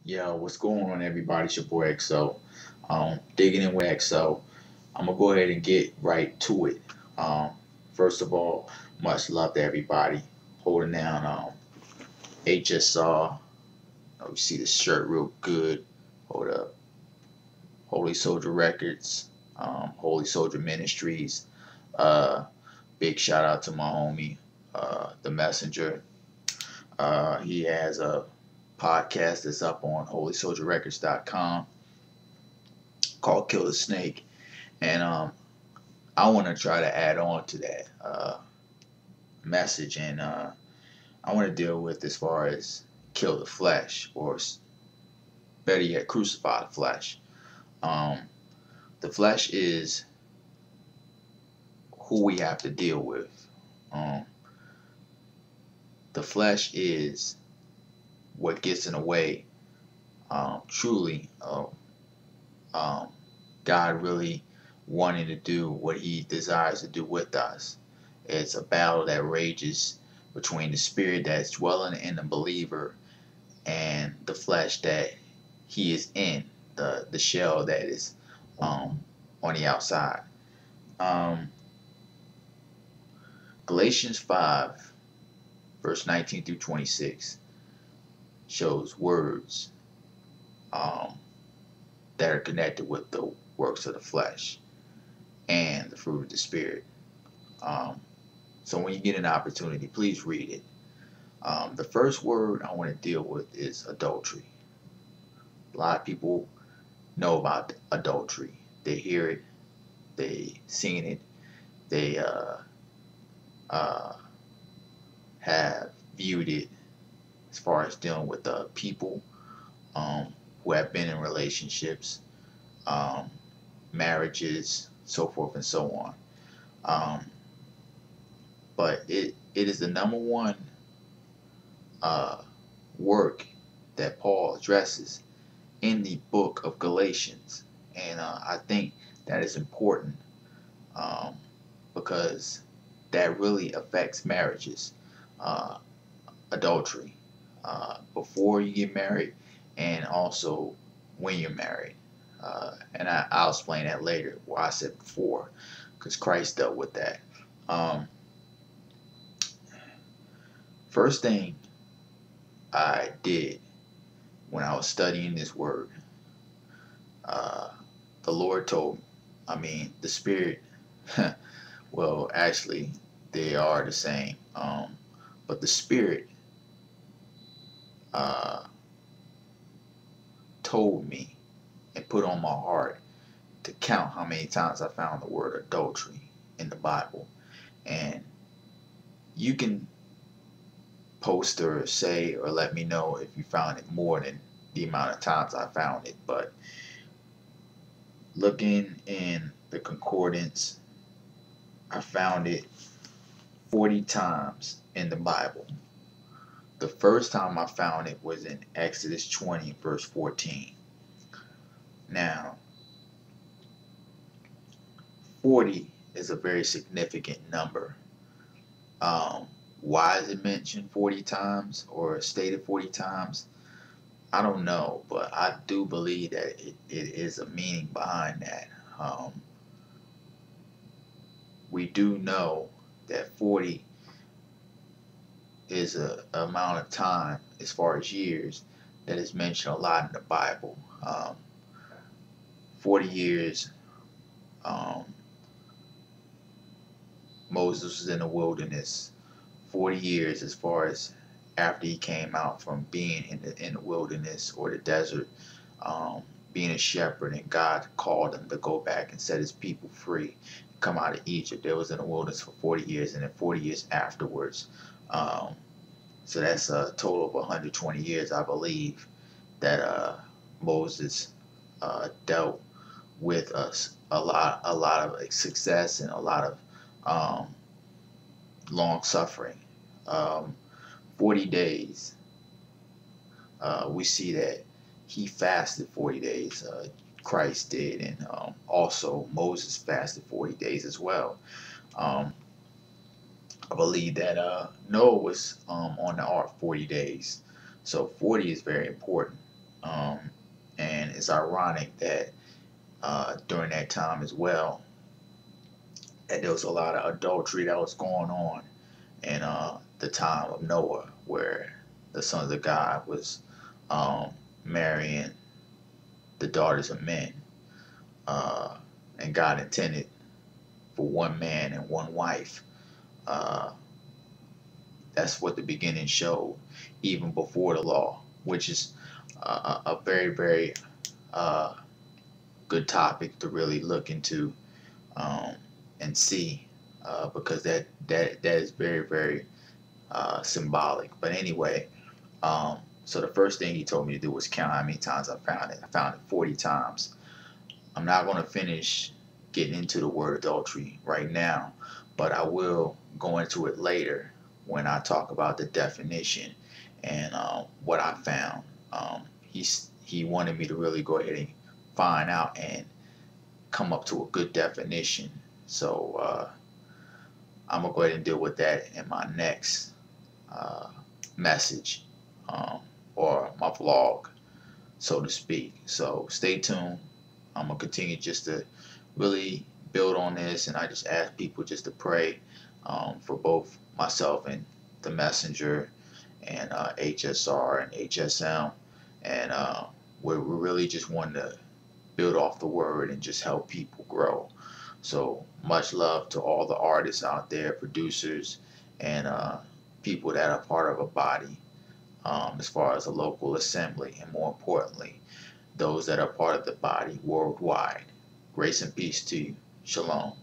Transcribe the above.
Yo, what's going on, everybody? It's your boy XO. Digging in with XO. I'm gonna go ahead and get right to it. Um, First of all, much love to everybody holding down HSR. You see the shirt real good. Hold up, Holy Soldier Records, Holy Soldier Ministries. Uh, Big shout out to my homie, the Messenger. He has a podcast that's up on holysoldierrecords.com called Kill the Snake. And I want to try to add on to that message, and I want to deal with as far as kill the flesh, or better yet, crucify the flesh. Um, the flesh is who we have to deal with. Um, the flesh is what gets in the way, truly, of God really wanting to do what He desires to do with us. It's a battle that rages between the spirit that's dwelling in the believer and the flesh that he is in, the shell that is on the outside. Um, Galatians 5, verse 19 through 26 shows words um, that are connected with the works of the flesh and the fruit of the spirit. Um, so when you get an opportunity, please read it. The first word I want to deal with is adultery. A lot of people know about adultery. They hear it, they seen it, they uh, have viewed it as far as dealing with people who have been in relationships, um, marriages, so forth and so on. Um, but it is the number one uh, work that Paul addresses in the book of Galatians. And I think that is important um, because that really affects marriages. Uh, Adultery, before you get married, and also when you're married. And I'll explain that later, why I said before, because Christ dealt with that. Um, First thing I did when I was studying this word, uh, the Lord told me, the Spirit, well, actually, they are the same. But the Spirit uh, told me and put on my heart to count how many times I found the word adultery in the Bible. And you can post or say or let me know if you found it more than the amount of times I found it. But looking in the concordance, I found it 40 times in the Bible. The first time I found it was in Exodus 20, verse 14. Now, 40 is a very significant number. Why is it mentioned 40 times or stated 40 times? I don't know, but I do believe that it is a meaning behind that. We do know that 40 is a amount of time, as far as years, that is mentioned a lot in the Bible. 40 years, um, Moses was in the wilderness. 40 years as far as after he came out from being in the wilderness or the desert, being a shepherd, and God called him to go back and set his people free, come out of Egypt. They was in the wilderness for 40 years, and then 40 years afterwards. So that's a total of 120 years, I believe, that Moses dealt with us a lot of success and a lot of um, long suffering. 40 days, we see that he fasted 40 days. Christ did, and also Moses fasted 40 days as well. Um, I believe that Noah was on the ark 40 days. So 40 is very important. Um, and it's ironic that during that time as well, that there was a lot of adultery that was going on in the time of Noah, where the sons of God was um, marrying the daughters of men, uh, and God intended for one man and one wife. Uh, that's what the beginning showed, even before the law, which is a very, very uh, good topic to really look into um, and see, because that is very, very symbolic. But anyway, so the first thing he told me to do was count how many times I found it. I found it 40 times. I'm not going to finish getting into the word adultery right now, but I will go into it later when I talk about the definition and what I found. He wanted me to really go ahead and find out and come up to a good definition. So I'm gonna go ahead and deal with that in my next uh, message, um, or my vlog, so to speak. So stay tuned. I'm gonna continue just to really build on this, and I just ask people just to pray for both myself and the messenger and HSR and HSM, and we're really just wanting to build off the word and just help people grow. So much love to all the artists out there, producers, and people that are part of a body, as far as a local assembly, and more importantly, those that are part of the body worldwide. Grace and peace to you. Shalom.